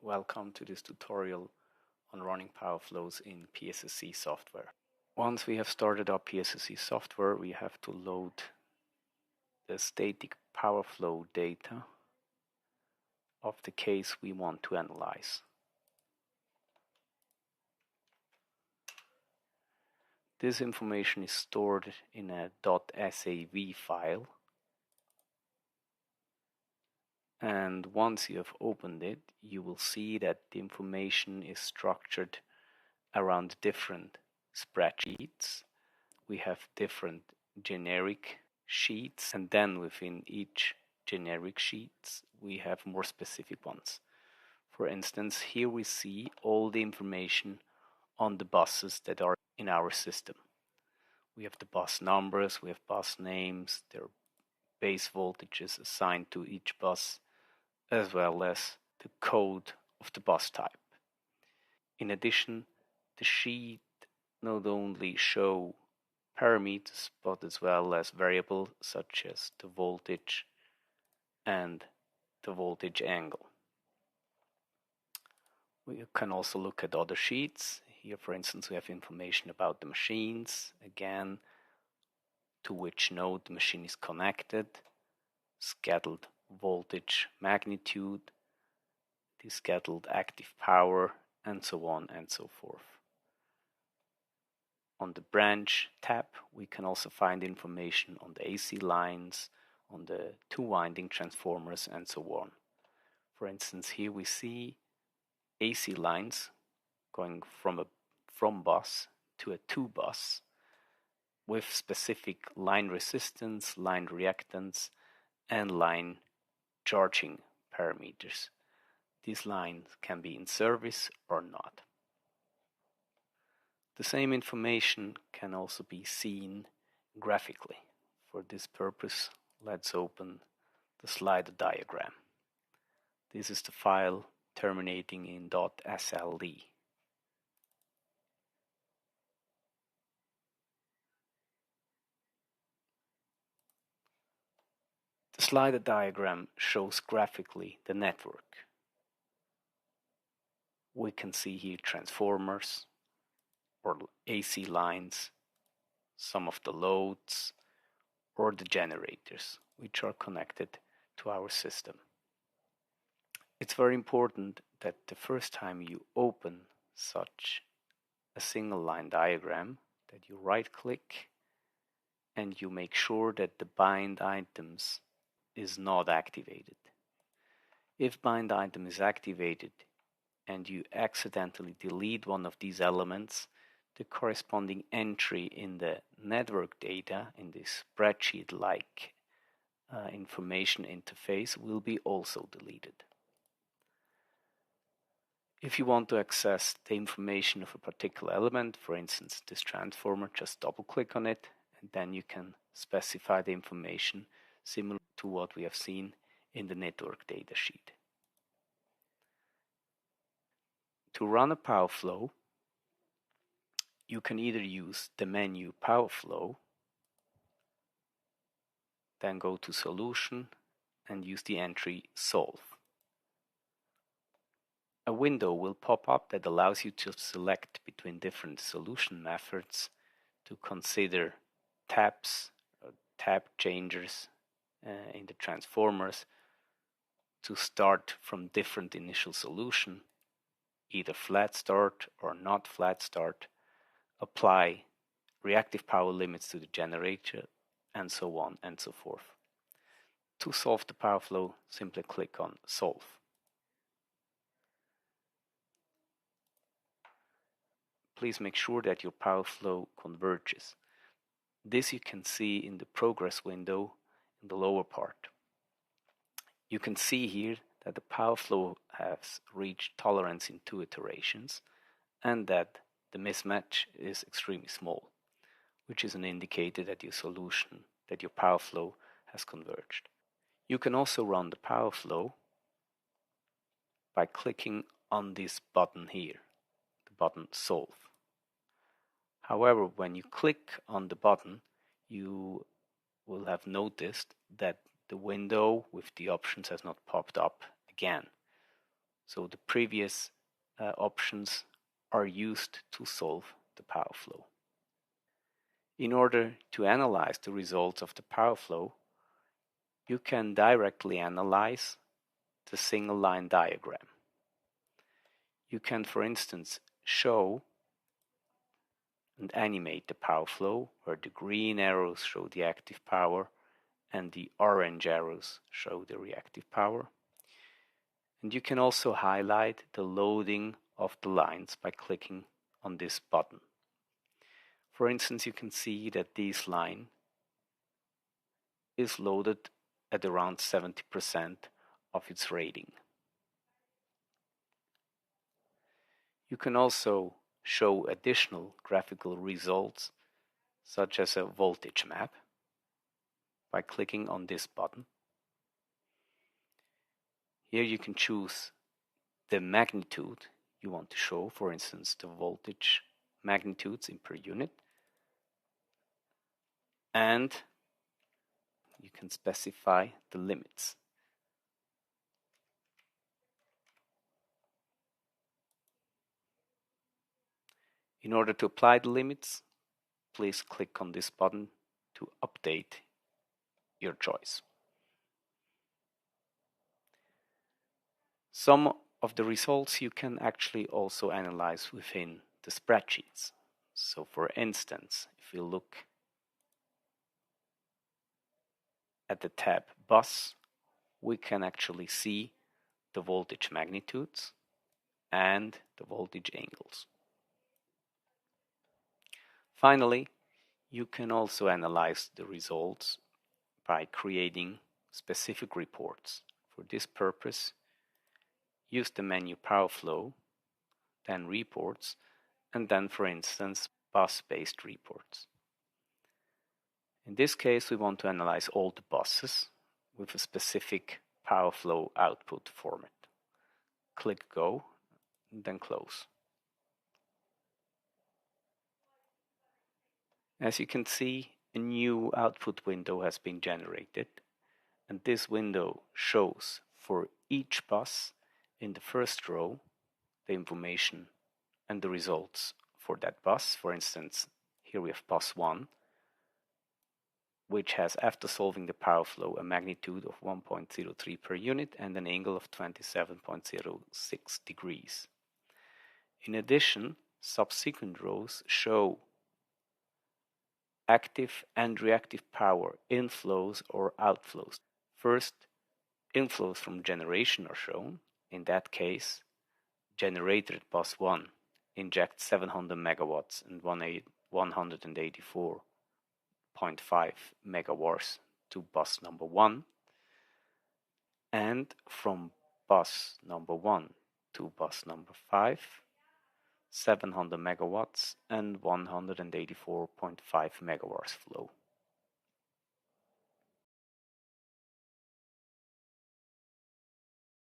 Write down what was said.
Welcome to this tutorial on running power flows in PSS software. Once we have started our PSS software, we have to load the static power flow data of the case we want to analyze. This information is stored in a .sav file, and once you have opened it, you will see that the information is structured around different spreadsheets. We have different generic sheets, and then within each generic sheets we have more specific ones. For instance, here we see all the information on the buses that are in our system. We have the bus numbers, we have bus names, their base voltages assigned to each bus, as well as the code of the bus type. In addition, the sheet not only show parameters but as well as variables such as the voltage and the voltage angle. We can also look at other sheets. Here, for instance, we have information about the machines, again, to which node the machine is connected, scheduled voltage magnitude, the scheduled active power, and so on and so forth. On the branch tab, we can also find information on the AC lines, on the two-winding transformers, and so on. For instance, here we see AC lines going from bus to a 2 bus with specific line resistance, line reactance, and line charging parameters. These lines can be in service or not. The same information can also be seen graphically. For this purpose, let's open the slider diagram. This is the file terminating in .sld. The slider diagram shows graphically the network. We can see here transformers or AC lines, some of the loads, or the generators which are connected to our system. It's very important that the first time you open such a single line diagram that you right click and you make sure that the bind items is not activated. If bind item is activated and you accidentally delete one of these elements, the corresponding entry in the network data in this spreadsheet-like information interface will be also deleted. If you want to access the information of a particular element, for instance this transformer, just double click on it and then you can specify the information similar to what we have seen in the network data sheet. To run a power flow, you can either use the menu Power Flow, then go to Solution and use the entry Solve. A window will pop up that allows you to select between different solution methods to consider tabs, tab changers in the transformers, to start from different initial solution, either flat start or not flat start, apply reactive power limits to the generator, and so on and so forth. To solve the power flow, simply click on Solve. Please make sure that your power flow converges. This you can see in the progress window in the lower part. You can see here that the power flow has reached tolerance in 2 iterations and that the mismatch is extremely small, which is an indicator that your solution, that your power flow has converged. You can also run the power flow by clicking on this button here, the button Solve. However, when you click on the button, you will have noticed that the window with the options has not popped up again. So the previous options are used to solve the power flow. In order to analyze the results of the power flow, you can directly analyze the single line diagram. You can, for instance, show and animate the power flow, where the green arrows show the active power and the orange arrows show the reactive power. And you can also highlight the loading of the lines by clicking on this button. For instance, you can see that this line is loaded at around 70% of its rating. You can also show additional graphical results, such as a voltage map, by clicking on this button. Here you can choose the magnitude you want to show, for instance, the voltage magnitudes in per unit, and you can specify the limits. In order to apply the limits, please click on this button to update your choice. Some of the results you can actually also analyze within the spreadsheets. So for instance, if we look at the tab Bus, we can actually see the voltage magnitudes and the voltage angles. Finally, you can also analyze the results by creating specific reports. For this purpose, use the menu Power Flow, then Reports, and then, for instance, bus-based reports. In this case, we want to analyze all the buses with a specific power flow output format. Click Go, and then Close. As you can see, a new output window has been generated, and this window shows for each bus in the first row the information and the results for that bus. For instance, here we have bus 1, which has, after solving the power flow, a magnitude of 1.03 per unit and an angle of 27.06 degrees. In addition, subsequent rows show active and reactive power inflows or outflows. First, inflows from generation are shown. In that case, generator at bus 1 injects 700 megawatts and 184.5 megawatts to bus number 1, and from bus number 1 to bus number 5, 700 megawatts and 184.5 megawatts flow.